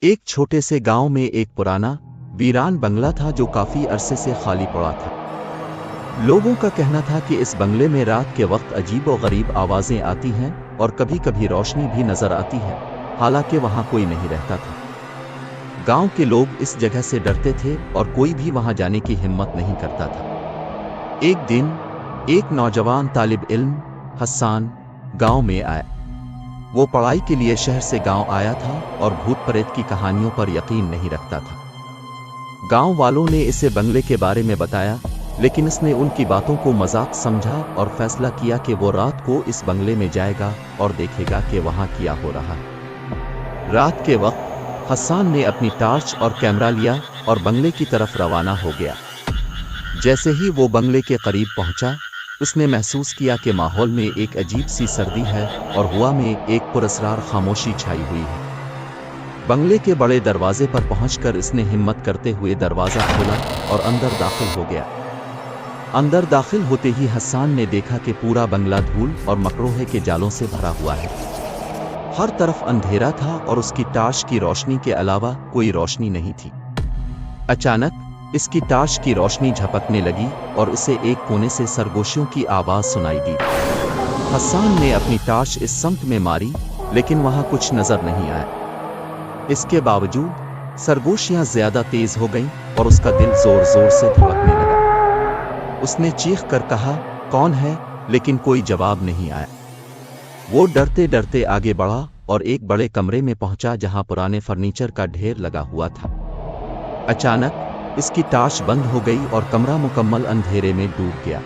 एक छोटे से गांव में एक पुराना वीरान बंगला था जो काफी अरसे से खाली पड़ा था। लोगों का कहना था कि इस बंगले में रात के वक्त अजीब और गरीब आवाजें आती हैं और कभी कभी रोशनी भी नजर आती है, हालांकि वहां कोई नहीं रहता था। गांव के लोग इस जगह से डरते थे और कोई भी वहां जाने की हिम्मत नहीं करता था। एक दिन एक नौजवान तालिब इल्म हसन गांव में आया। वो पढ़ाई के लिए शहर से गांव आया था और भूत प्रेत की कहानियों पर यकीन नहीं रखता था। गांव वालों ने इसे बंगले के बारे में बताया, लेकिन इसने उनकी बातों को मजाक समझा और फैसला किया कि वो रात को इस बंगले में जाएगा और देखेगा कि वहां क्या हो रहा है। रात के वक्त हसन ने अपनी टार्च और कैमरा लिया और बंगले की तरफ रवाना हो गया। जैसे ही वो बंगले के करीब पहुंचा, उसने महसूस किया कि माहौल में एक अजीब सी सर्दी है और हवा में एक पुरस्रार खामोशी छाई हुई है। बंगले के बड़े दरवाजे पर पहुंचकर इसने हिम्मत करते हुए दरवाजा खोला और अंदर दाखिल हो गया। अंदर दाखिल होते ही हसन ने देखा कि पूरा बंगला धूल और मकरोहे के जालों से भरा हुआ है। हर तरफ अंधेरा था और उसकी टार्च की रोशनी के अलावा कोई रोशनी नहीं थी। अचानक इसकी टार्च की रोशनी झपकने लगी और इसे एक कोने से सरगोशियों की आवाज सुनाई दी। हसन ने अपनी टार्च इस समत में मारी, लेकिन वहां कुछ नजर नहीं आया। इसके बावजूद सरगोशियां ज्यादा तेज हो गईं और उसका दिल जोर जोर से धड़कने लगा। उसने चीख कर कहा, कौन है? लेकिन कोई जवाब नहीं आया। वो डरते डरते आगे बढ़ा और एक बड़े कमरे में पहुंचा जहां पुराने फर्नीचर का ढेर लगा हुआ था। अचानक इसकी टार्च बंद हो गई और कमरा मुकम्मल अंधेरे में डूब गया।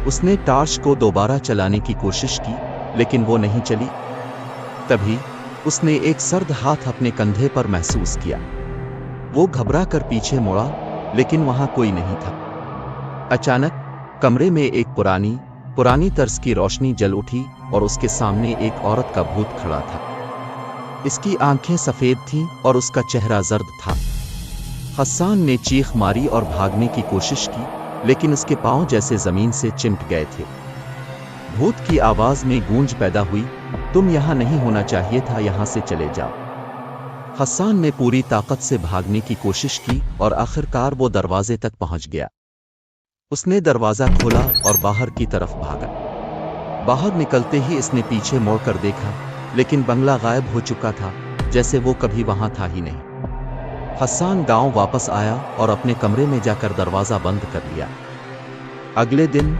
उसने टार्च को दोबारा चलाने की कोशिश की, लेकिन वो नहीं चली। तभी उसने एक सर्द हाथ अपने कंधे पर महसूस किया। वो घबरा कर पीछे मुड़ा, लेकिन वहां कोई नहीं था। अचानक कमरे में एक पुरानी तर्ज की रोशनी जल उठी और उसके सामने एक औरत का भूत खड़ा था। इसकी आंखें सफेद थीं और उसका चेहरा जर्द था। हसन ने चीख मारी और भागने की कोशिश की, लेकिन उसके पांव जैसे जमीन से चिमट गए थे। भूत की आवाज में गूंज पैदा हुई, तुम यहां नहीं होना चाहिए था, यहां से चले जाओ। हसन ने पूरी ताकत से भागने की कोशिश की और आखिरकार वो दरवाजे तक पहुंच गया। उसने दरवाजा खोला और बाहर की तरफ भागा। बाहर निकलते ही इसने पीछे मुड़कर देखा, लेकिन बंगला गायब हो चुका था, जैसे वो कभी वहां था ही नहीं। हसन गांव वापस आया और अपने कमरे में जाकर दरवाजा बंद कर लिया। अगले दिन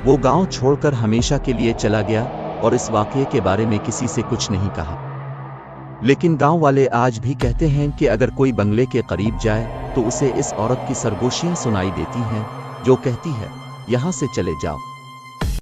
वो गांव छोड़कर हमेशा के लिए चला गया और इस वाकये के बारे में किसी से कुछ नहीं कहा। लेकिन गांव वाले आज भी कहते हैं कि अगर कोई बंगले के करीब जाए तो उसे इस औरत की सरगोशियां सुनाई देती हैं, जो कहती है, यहां से चले जाओ।